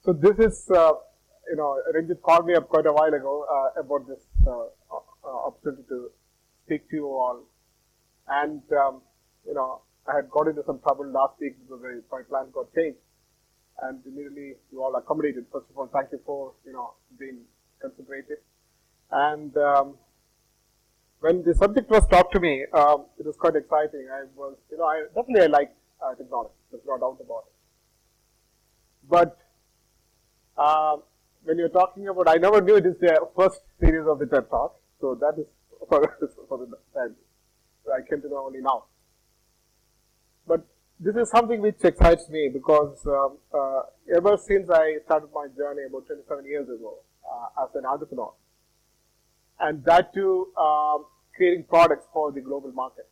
So this is, Ranjit called me up quite a while ago about this opportunity to speak to you all. And, I had got into some trouble last week because my plan got changed. And immediately you all accommodated. First of all, thank you for, being considerative. And when the subject was taught to me, it was quite exciting. I was, I like technology. There's no doubt about it. But when you're talking about, I never knew it is the first series of the Tech-Talk. So that is for the time. I came to know only now. But this is something which excites me because ever since I started my journey about 27 years ago as an entrepreneur, and that too creating products for the global market.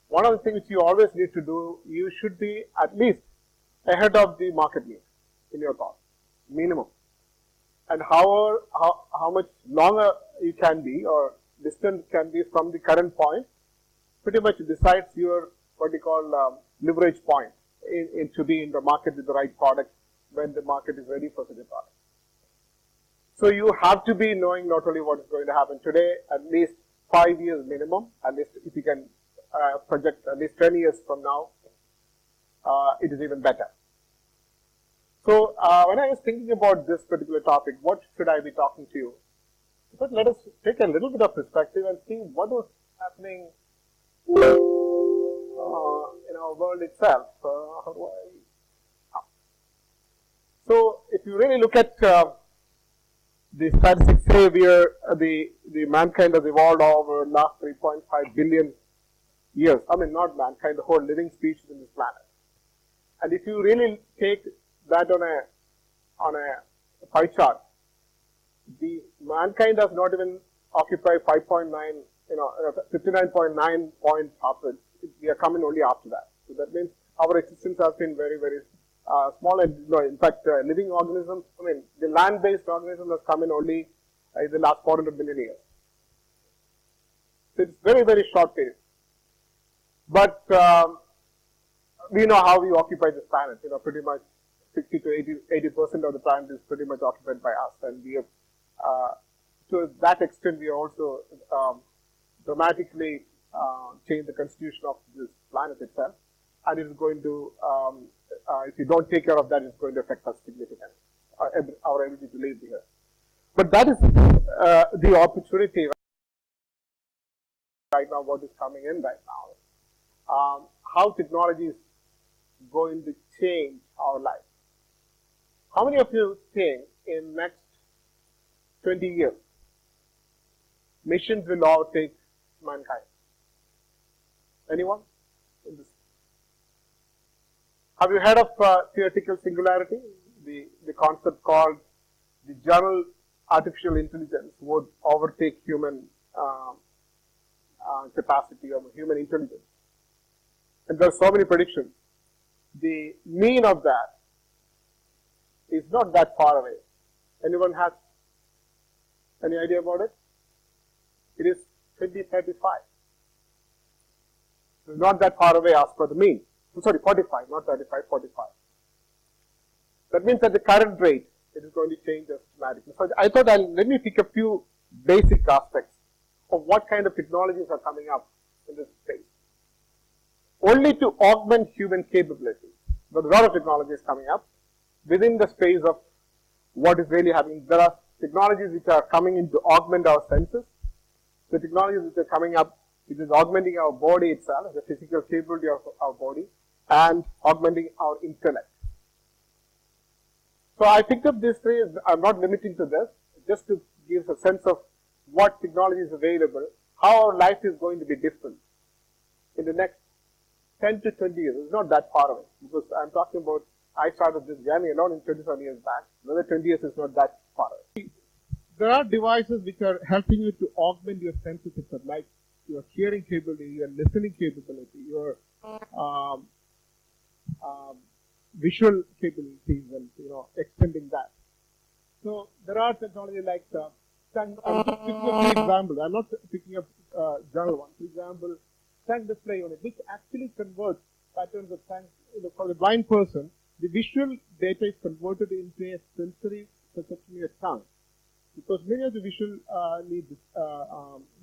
One of the things which you always need to do, you should be at least ahead of the market need in your thought, minimum. And how much longer you can be or distant can be from the current point, pretty much decides your what you call leverage point to be in the market with the right product when the market is ready for such a product. So you have to be knowing not only what is going to happen today, at least 5 years minimum, at least if you can project at least 10 years from now, it is even better. So when I was thinking about this particular topic, what should I be talking to you? But let us take a little bit of perspective and see what was happening in our world itself. So if you really look at the statistics say the mankind has evolved over the last 3.5 billion years. I mean, not mankind, the whole living species in this planet. And if you really take that on a pie chart, the mankind has not even occupied 5.9, 59.9 points after it. We are coming only after that. So that means our existence has been very, very small. And in fact, living organisms, the land-based organism has come in only in the last 400 million years. So it's very, very short period. But we know how we occupy this planet. Pretty much 60 to 80% of the planet is pretty much occupied by us, and we have, to that extent, we also dramatically changed the constitution of this planet itself, and it is going to, if you don't take care of that, it's going to affect us significantly, our ability to live here. But that is the opportunity right now, what is coming in right now, how technology is going to change our life. How many of you think in next 20 years, machines will overtake mankind? Anyone? Have you heard of theoretical singularity? The concept called the general artificial intelligence would overtake human capacity or human intelligence. And there are so many predictions. The mean of that is not that far away. Anyone has any idea about it? It is 2035. It's not that far away as per the mean. Sorry, 45, not 35, 45. That means at the current rate, it is going to change dramatically. So I thought let me pick a few basic aspects of what kind of technologies are coming up in this space. Only to augment human capabilities. But a lot of technologies coming up within the space of what is really happening. There are technologies which are coming in to augment our senses. The technologies which are coming up, which is augmenting our body itself, the physical capability of our body, and augmenting our intellect. So I picked up these three. I'm not limiting to this, just to give a sense of what technology is available, how our life is going to be different in the next 10 to 20 years. It's not that far away, because I'm talking about, I started this journey alone in 27 years back. Another 20 years is not that far away. There are devices which are helping you to augment your senses, like your hearing capability, your listening capability, your um, visual capabilities and extending that. So there are technologies like I'm just picking up an example. I'm not picking up general one. For example, tongue display unit, which actually converts patterns of tongue. For the blind person, the visual data is converted into a sensory perception of your tongue. Because many of the visual need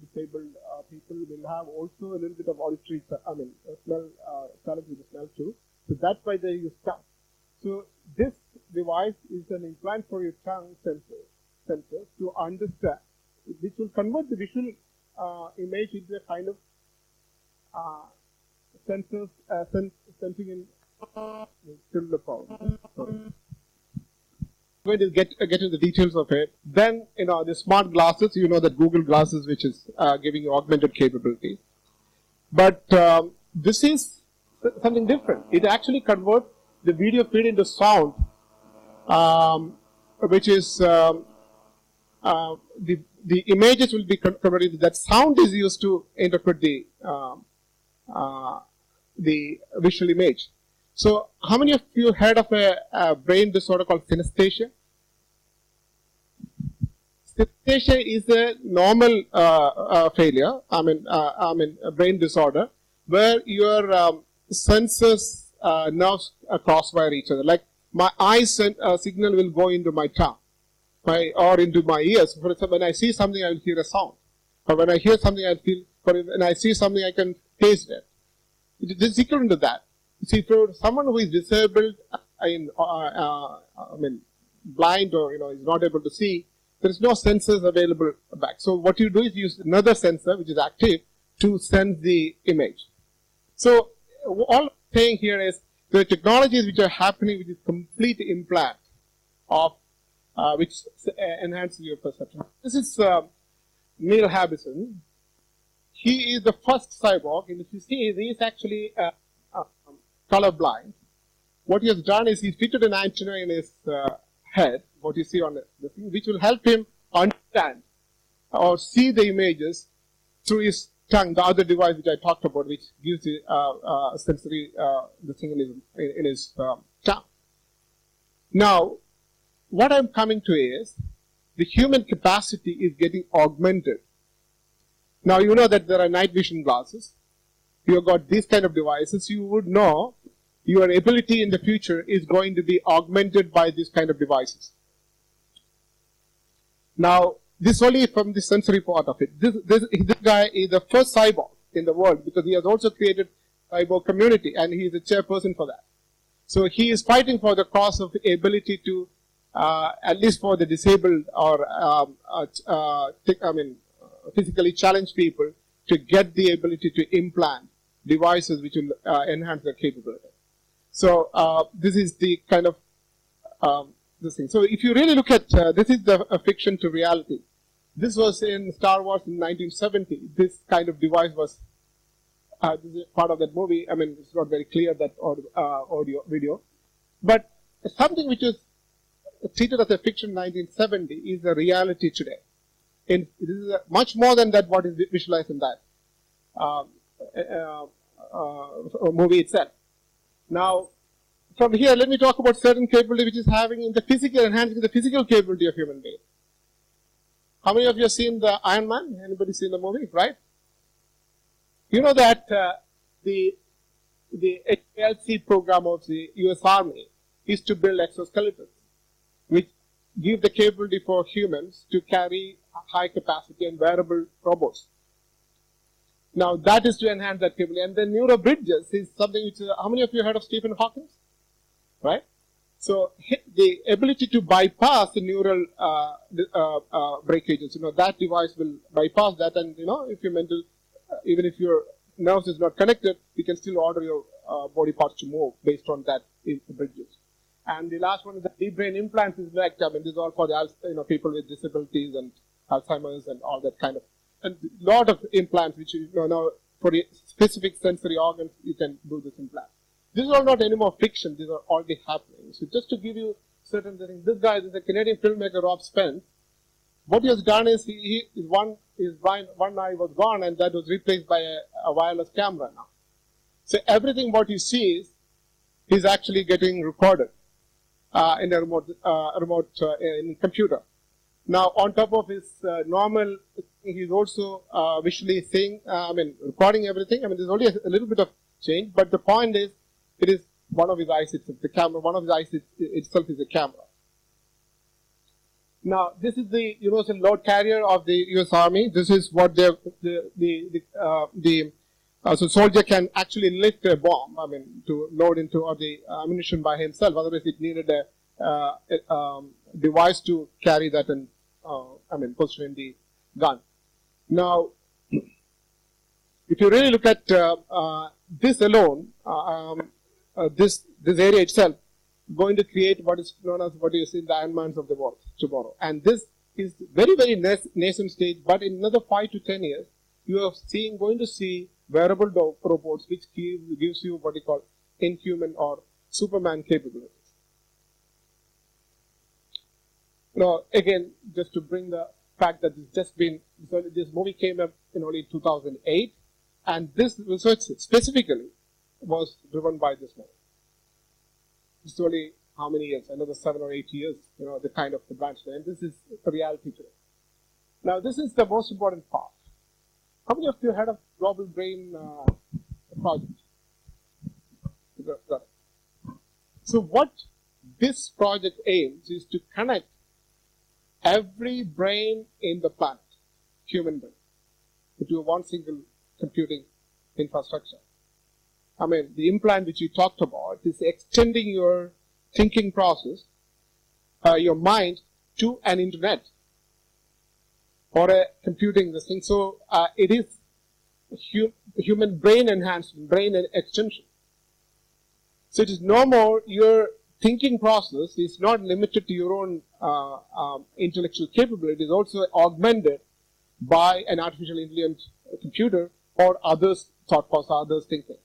disabled people will have also a little bit of auditory, smell, challenge with the smell too. So that's why they use tongue. So this device is an implant for your tongue sensor to understand, which will convert the visual image into a kind of sensors, sensing in still the problem. Sorry. Going to get into the details of it. Then, the smart glasses, that Google glasses, which is giving you augmented capabilities. But this is something different. It actually converts the video feed into sound, which is the images will be converted. That sound is used to interpret the visual image. So, how many of you heard of a brain disorder called synesthesia? Synesthesia is a normal failure. A brain disorder where your senses nerves crosswire each other. Like my eye signal will go into my tongue, or into my ears. For example, when I see something, I will hear a sound. Or when I hear something, I feel. When I see something, I can taste it. It is equivalent to that. See, for someone who is disabled, blind or is not able to see, there is no sensors available back. So what you do is use another sensor which is active to sense the image. So all I'm saying here is the technologies which are happening, which is complete implant of which enhances your perception. This is Neil Harbison. He is the first cyborg, and if you see, he is actually colorblind. What he has done is he fitted an antenna in his head, what you see on the thing, which will help him understand or see the images through his tongue, the other device which I talked about, which gives the sensory the thing in his tongue. Now, what I'm coming to is the human capacity is getting augmented. Now, you know that there are night vision glasses. You have got these kind of devices. You would know your ability in the future is going to be augmented by these kind of devices. Now, this only from the sensory part of it. This guy is the first cyborg in the world because he has also created cyborg community and he is the chairperson for that. So he is fighting for the cause of the ability to, at least for the disabled or physically challenged people, to get the ability to implant devices which will enhance their capability. So this is the kind of this thing. So if you really look at this is the fiction to reality. This was in Star Wars in 1970. This kind of device was this is part of that movie. I mean, it's not very clear that audio video, but something which is treated as a fiction in 1970 is the reality today. And this is much more than that. What is visualized in that movie itself. Now, from here, let me talk about certain capability which is having in the physical, enhancing the physical capability of human being. How many of you have seen the Iron Man? Anybody seen the movie, right? You know that the HLC program of the US Army is to build exoskeletons, which give the capability for humans to carry high capacity and wearable robots. Now, that is to enhance that capability. And the neuro bridges is something which, how many of you heard of Stephen Hawking? Right? So, the ability to bypass the neural breakages, that device will bypass that. And, if your mental, even if your nerves is not connected, you can still order your body parts to move based on that bridges. And the last one is the deep brain implants is like, this is all for the, people with disabilities and Alzheimer's and all that kind of. And a lot of implants which, now for the specific sensory organs, you can do this implant. This is all not anymore fiction. These are already happening. So just to give you certain things, this guy is a Canadian filmmaker, Rob Spence. What he has done is one eye was gone and that was replaced by a wireless camera now. So everything what you see is actually getting recorded in a remote in computer. Now, on top of his normal, he's also visually seeing, recording everything. There's only a little bit of change, but the point is, it is one of his eyes itself, the camera, one of his eyes itself is a camera. Now, this is the universal load carrier of the U.S. Army. This is what so soldier can actually lift a bomb, to load into or the ammunition by himself. Otherwise, it needed a device to carry that and, position in the gun. Now, if you really look at this alone, this area itself, going to create what is known as what is in the Iron Mans of the world tomorrow. And this is very, very nascent stage, but in another 5 to 10 years, you are going to see wearable robots which gives you what you call inhuman or Superman capabilities. Now, again, just to bring the fact that this movie came up in only 2008, and this research specifically was driven by this movie. It's only how many years? Another 7 or 8 years, the kind of advancement. And this is a reality today. Now, this is the most important part. How many of you heard of Global Brain project? So what this project aims is to connect every brain in the planet, human brain, into one single computing infrastructure. The implant which we talked about is extending your thinking process, your mind, to an internet or a computing this thing. So it is human brain enhancement, brain extension. So it is no more your thinking process is not limited to your own intellectual capability. It is also augmented by an artificial intelligent computer or others' thought process, others' thinking.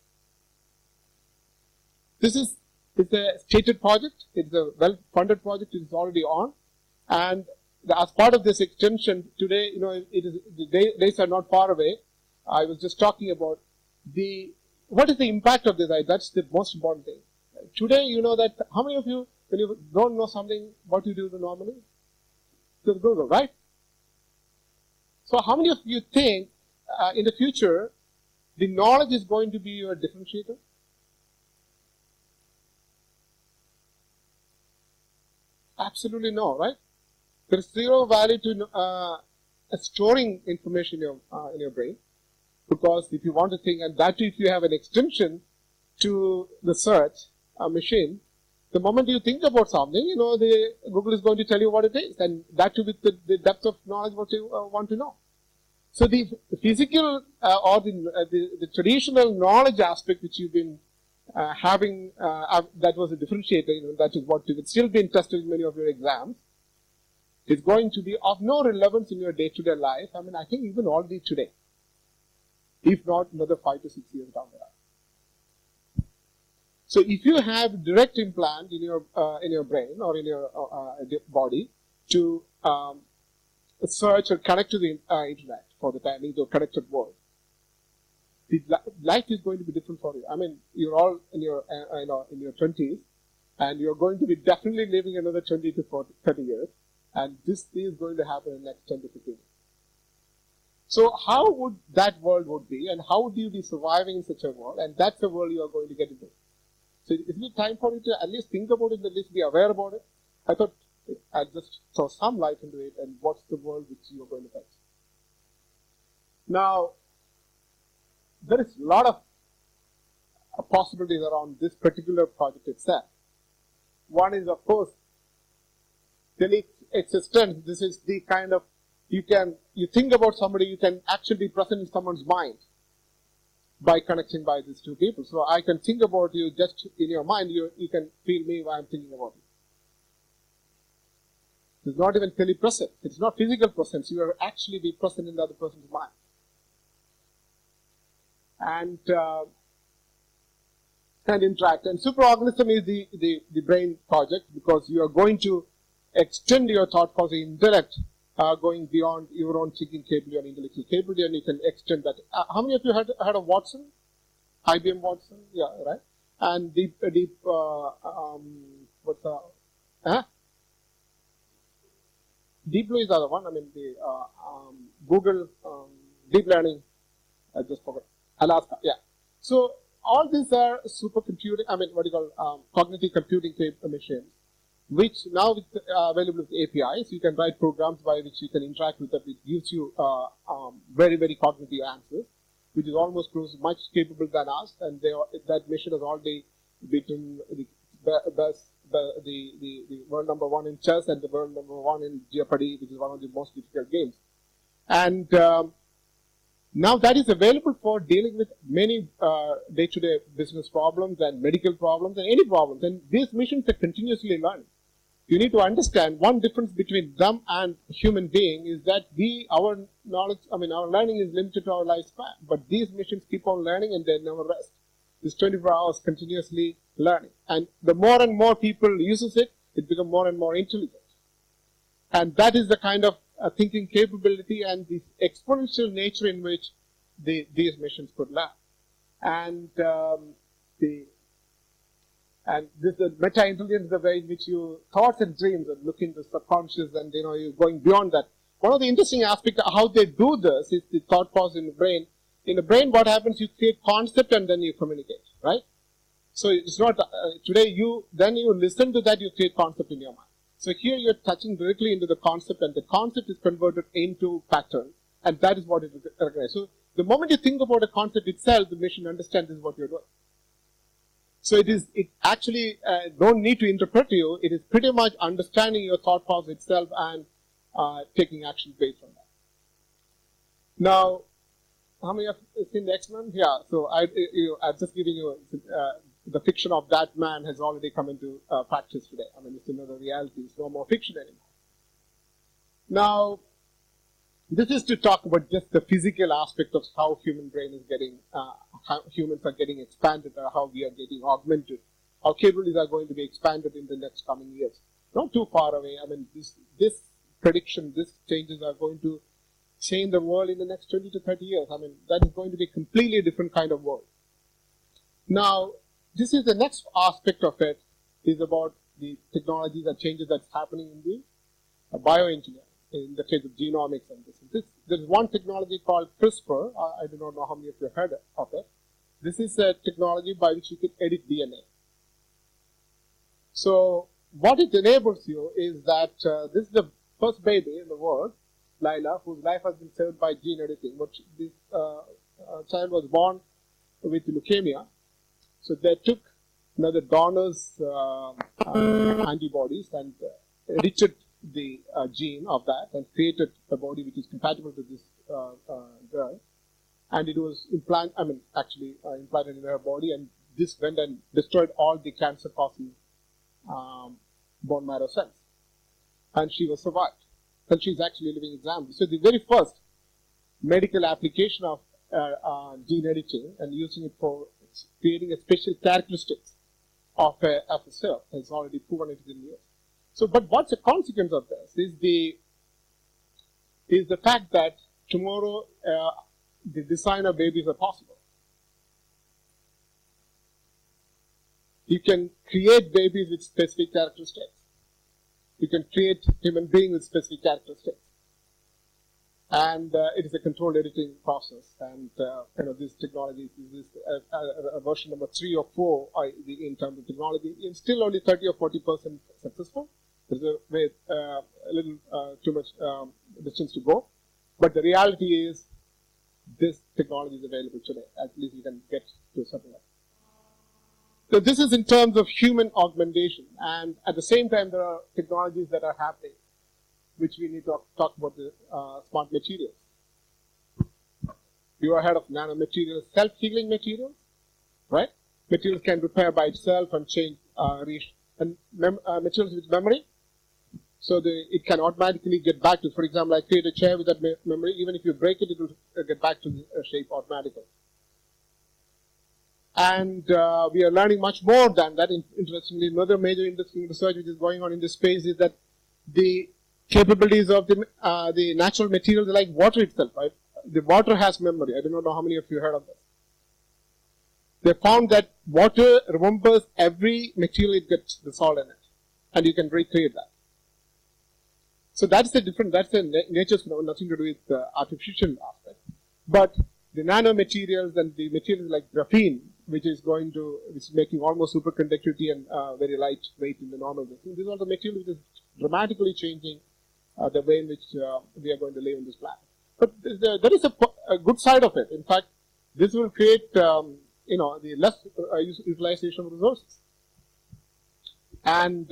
This is a stated project. It's a well-funded project. It is already on. And as part of this extension, today, the days are not far away. I was just talking about what is the impact of this? That's the most important thing. Today, you know that, how many of you, when you don't know something, what you do normally? Just Google, right? So how many of you think in the future, the knowledge is going to be your differentiator? Absolutely no, right? There is zero value to storing information in your brain, because if you want to think, and that if you have an extension to the search machine, the moment you think about something, the Google is going to tell you what it is, and that too with the depth of knowledge what you want to know. So the physical or the traditional knowledge aspect which you've been having, that was a differentiator, that is what is still being tested in many of your exams, is going to be of no relevance in your day-to-day life. I think even already today, if not another 5 to 6 years down the line. So if you have direct implant in your brain or in your body to search or connect to the internet for the time, into a connected world, the life is going to be different for you. You're all in your 20s, and you're going to be definitely living another 20 to 30 years, and this is going to happen in the next 10 to 15 years. So how would that world would be, and how would you be surviving in such a world? And that's the world you are going to get into. So isn't it time for you to at least think about it, at least be aware about it? I thought I'd just throw some light into it, and what's the world which you are going to face. Now, there is a lot of possibilities around this particular project itself. One is, of course, existence. This is the kind of, you think about somebody, you can actually be present in someone's mind by connecting by these two people. So I can think about you just in your mind, you can feel me while I'm thinking about you. It's not even telepresence. It's not physical presence. You are actually be present in the other person's mind. And interact. And superorganism is the brain project, because you are going to extend your thought process intellect going beyond your own thinking capability and intellectual capability, and you can extend that. How many of you heard of Watson? IBM Watson, yeah, right. And what's the, Deep Blue is the other one. I mean, the Google deep learning. I just forgot. Alaska, yeah. So all these are supercomputing. I mean, what do you call cognitive computing machines, which now with available with APIs, you can write programs by which you can interact with it. It gives you very, very cognitive answers, which is almost close, much capable than us. And that machine has already beaten the world number one in chess and the world number one in Jeopardy, which is one of the most difficult games. And now that is available for dealing with many day-to-day business problems and medical problems and any problems. And these machines are continuously learning. You need to understand one difference between them and human being is that our knowledge, I mean, our learning is limited to our lifespan. But these machines keep on learning and they never rest. It's 24 hours continuously learning. And the more and more people uses it, it becomes more and more intelligent. And that is the kind of thinking capability and the exponential nature in which these machines could learn. And this meta-intelligence is the way in which you thoughts and dreams and look into subconscious and you're going beyond that. One of the interesting aspects of how they do this is the thought process in the brain. In the brain, what happens? You create concept and then you communicate, right? So it's not today. You listen to that. You create concept in your mind. So here you're touching directly into the concept, and the concept is converted into pattern, and that is what it recognizes. So the moment you think about a concept itself, the machine understands this is what you're doing. So it actually don't need to interpret you. It is pretty much understanding your thought process itself and taking action based on that. Now, how many have seen the X-Men? Yeah. So I'm just giving you the fiction of that man has already come into practice today. I mean, it's another reality. It's no more fiction anymore. Now, this is to talk about just the physical aspect of how human brain is getting, how humans are getting expanded, or how we are getting augmented. Our capabilities are going to be expanded in the next coming years. Not too far away. I mean, this prediction, these changes are going to change the world in the next 20 to 30 years. I mean, that is going to be a completely different kind of world. Now, this is the next aspect of it, is about the technologies and changes that's happening in the bioengineering, in the case of genomics and this. There's one technology called CRISPR. I do not know how many of you have heard of it. This is a technology by which you can edit DNA. So what it enables you is that this is the first baby in the world, Lila, whose life has been saved by gene editing. But this child was born with leukemia. So they took another donor's antibodies and enriched the gene of that and created a body which is compatible to this girl. And it was implanted in her body, and this went and destroyed all the cancer-causing bone marrow cells. And she was survived. And she's actually a living example. So the very first medical application of gene editing and using it for creating a special characteristics of a cell has already proven it in years. So, but what's the consequence of this is the fact that tomorrow the design of babies are possible. You can create babies with specific characteristics. You can create human beings with specific characteristics. And it is a controlled editing process. And this technology is version number 3 or 4 in terms of technology. It's still only 30 or 40% successful. There's a little too much distance to go. But the reality is this technology is available today. At least you can get to something like that. So this is in terms of human augmentation. And at the same time, there are technologies that are happening, which we need to talk about the smart materials. You are heard of nanomaterials, self-healing materials, right? Materials can repair by itself and change, materials with memory. So it can automatically get back to, for example, I create a chair with that memory. Even if you break it, it will get back to the shape automatically. And we are learning much more than that. Interestingly, another major interesting research which is going on in this space is that the capabilities of the natural materials like water itself, right? The water has memory. I do not know how many of you heard of this. they found that water remembers every material it gets dissolved in it, and you can recreate that. So that's the different, that's the nature's phenomenon, nothing to do with the artificial aspect. But the nanomaterials and the materials like graphene, which is making almost superconductivity and very lightweight in the normal thing. These are the materials which is dramatically changing the way in which we are going to live on this planet. But there is a good side of it. In fact, this will create, the less utilization of resources. And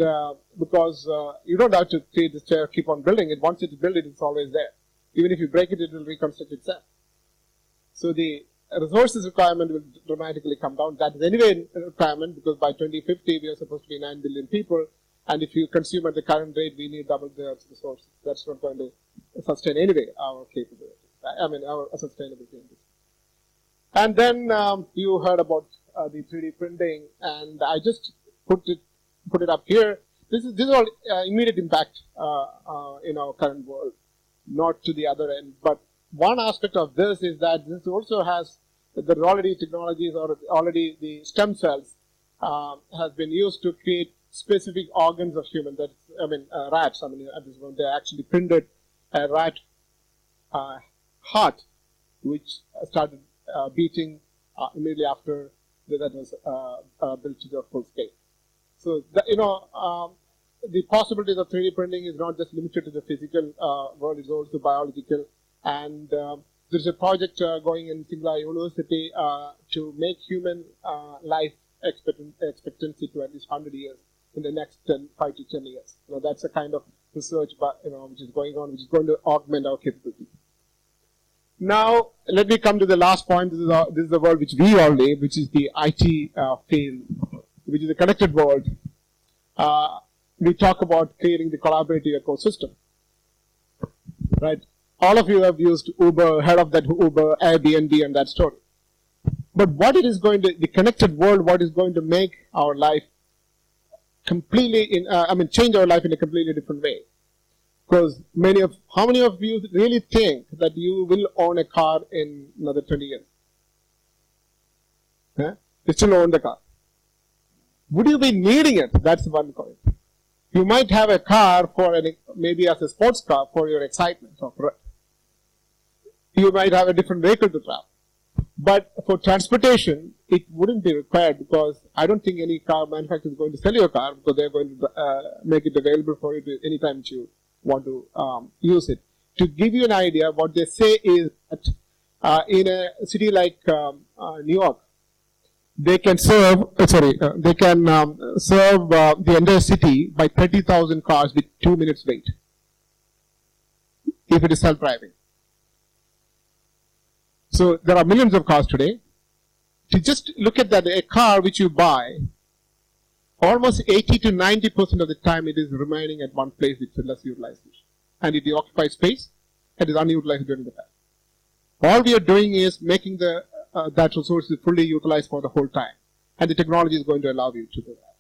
because you don't have to create this chair, keep on building it. Once it's built, it's always there. Even if you break it, it will reconstruct itself. So the resources requirement will dramatically come down. That is anyway a requirement, because by 2050 we are supposed to be 9 billion people, and if you consume at the current rate, we need double the resources. That's not going to sustain anyway our capabilities. Our sustainability in this. And then you heard about the 3D printing, and I just put it up here. This is all immediate impact in our current world, not to the other end. But one aspect of this is that this also has the already technologies, or already the stem cells has been used to create specific organs of human. That's rats. At this point they actually printed a rat heart, which started beating immediately after that was built to the full scale. So the possibilities of 3D printing is not just limited to the physical world; it's also biological. And there's a project going in Singapore University to make human life expectancy to at least 100 years in the next 5 to 10 years. That's a kind of research, which is going on, which is going to augment our capability. Now, let me come to the last point. This is the world which we all live, which is the IT field, which is a connected world. We talk about creating the collaborative ecosystem, right? All of you have used Uber, heard of that Uber, Airbnb, and that story. But what it is going to, the connected world, what is going to make our life completely, change our life in a completely different way? Because how many of you really think that you will own a car in another 20 years? Huh? You still own the car. Would you be needing it? That's one point. You might have a car maybe as a sports car for your excitement. You might have a different vehicle to travel. But for transportation, it wouldn't be required, because I don't think any car manufacturer is going to sell you a car, because they're going to make it available for you anytime you want to use it. To give you an idea, what they say is that in a city like New York, they can serve the entire city by 30,000 cars with 2 minutes wait, if it is self-driving. So there are millions of cars today. To just look at that, a car which you buy, almost 80 to 90% of the time it is remaining at one place with less utilization. And it occupies space and is unutilized during the time. All we are doing is making that resource is fully utilized for the whole time. And the technology is going to allow you to do that.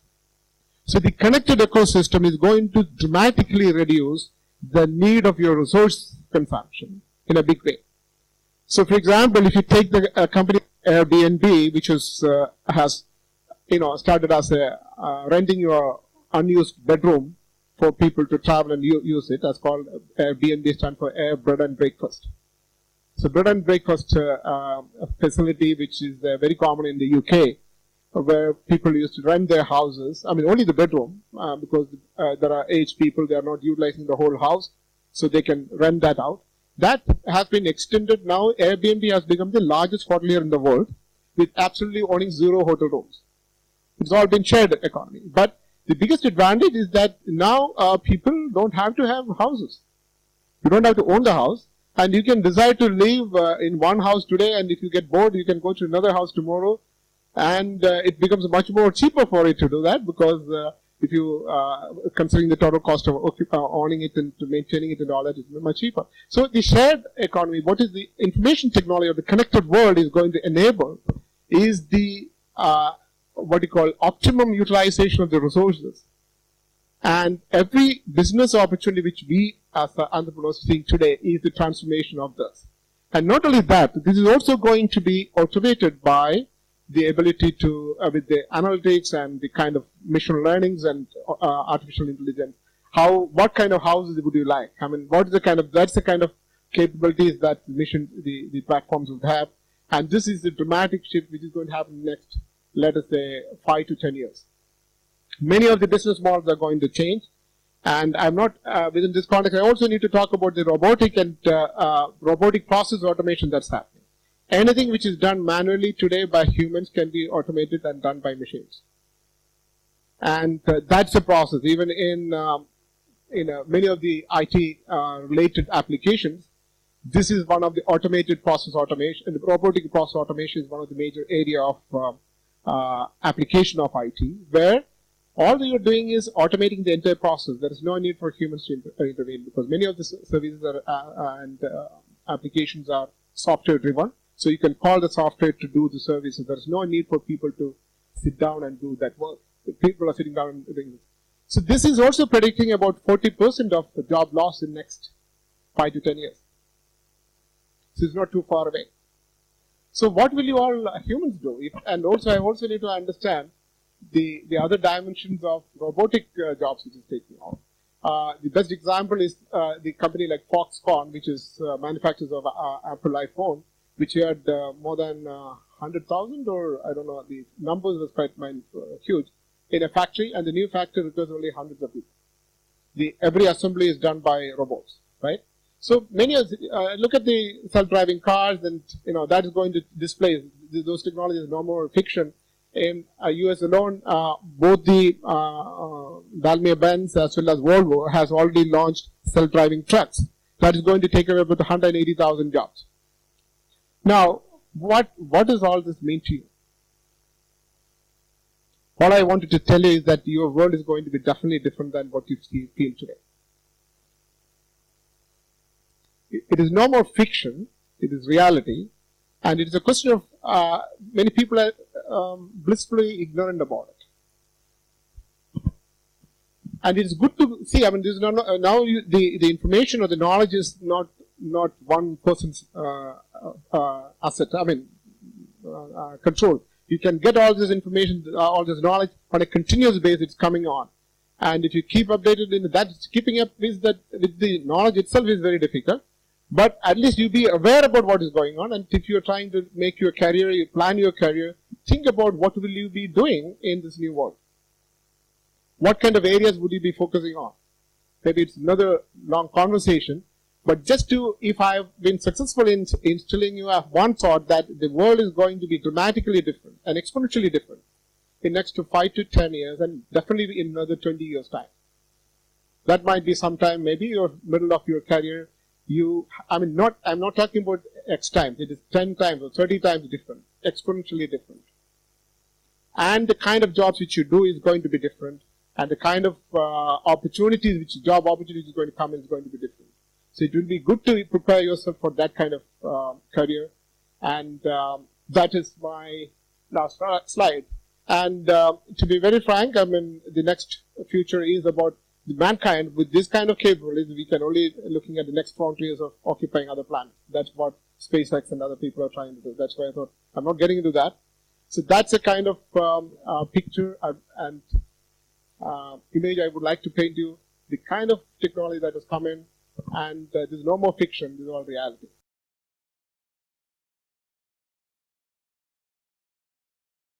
So the connected ecosystem is going to dramatically reduce the need of your resource consumption in a big way. So, for example, if you take the company Airbnb, which has started as renting your unused bedroom for people to travel and use it, that's called Airbnb, stands for Air Bread and Breakfast. So, bread and breakfast facility, which is very common in the UK, where people used to rent their houses. Only the bedroom, because there are aged people, they are not utilizing the whole house, so they can rent that out. That has been extended now. Airbnb has become the largest hotelier in the world, with absolutely owning 0 hotel rooms. It's all been shared economy. But the biggest advantage is that now people don't have to have houses. You don't have to own the house, and you can decide to live in one house today, and if you get bored, you can go to another house tomorrow, and it becomes much more cheaper for you to do that, because if you considering the total cost of owning it and maintaining it and all that, it's much cheaper. So the shared economy, what is the information technology of the connected world is going to enable is the optimum utilization of the resources. And every business opportunity which we as entrepreneurs are seeing today is the transformation of this. And not only that, this is also going to be automated by the ability to, with the analytics and the kind of machine learnings and artificial intelligence, what kind of houses would you like? I mean, that's the kind of capabilities that the platforms would have. And this is the dramatic shift which is going to happen next, let us say, 5 to 10 years. Many of the business models are going to change. And I'm not, within this context, I also need to talk about the robotic and robotic process automation that's happening. Anything which is done manually today by humans can be automated and done by machines. And that's a process. Even in many of the IT related applications, this is one of the automated process automation. And the robotic process automation is one of the major area of application of IT, where all you're doing is automating the entire process. There is no need for humans to intervene, because many of the services and applications are software driven. So you can call the software to do the services. There is no need for people to sit down and do that work. People are sitting down and doing this. So this is also predicting about 40% of the job loss in next 5 to 10 years. So it's not too far away. So what will you all humans do? And also I also need to understand the other dimensions of robotic jobs which is taking off. The best example is the company like Foxconn, which is manufacturers of Apple iPhone, which had more than 100,000, or I don't know, the numbers was quite huge, in a factory, and the new factory requires only hundreds of people. Every assembly is done by robots, right? So many of look at the self-driving cars, and that is going to displace those technologies. No more fiction. In US alone, both the Daimler Benz as well as Volvo has already launched self-driving trucks. That is going to take away about 180,000 jobs. Now, what does all this mean to you? All I wanted to tell you is that your world is going to be definitely different than what you feel today. It is no more fiction, it is reality, and it is a question of many people are blissfully ignorant about it. And it is good to see, I mean, this is not, now the information or the knowledge is not one person's asset, I mean, control. You can get all this information, all this knowledge on a continuous basis. It's coming on. And if you keep updated in that, keeping up with the knowledge itself is very difficult. But at least you be aware about what is going on. And if you're trying to make your career, you plan your career, think about what will you be doing in this new world. What kind of areas would you be focusing on? Maybe it's another long conversation. But just if I've been successful in instilling you one thought that the world is going to be dramatically different and exponentially different in next 5 to 10 years, and definitely in another 20 years' time. That might be sometime, maybe your middle of your career. I'm not talking about X times. It is 10 times or 30 times different, exponentially different. And the kind of jobs which you do is going to be different, and the kind of job opportunities is going to come is going to be different. So it will be good to prepare yourself for that kind of career. And that is my last slide. And to be very frank, I mean, the next future is about the mankind with this kind of capabilities. We can only looking at the next frontiers of occupying other planets. That's what SpaceX and other people are trying to do. That's why I thought I'm not getting into that. So that's a kind of picture and image I would like to paint you. The kind of technology that has come in. And there's no more fiction, this is all reality.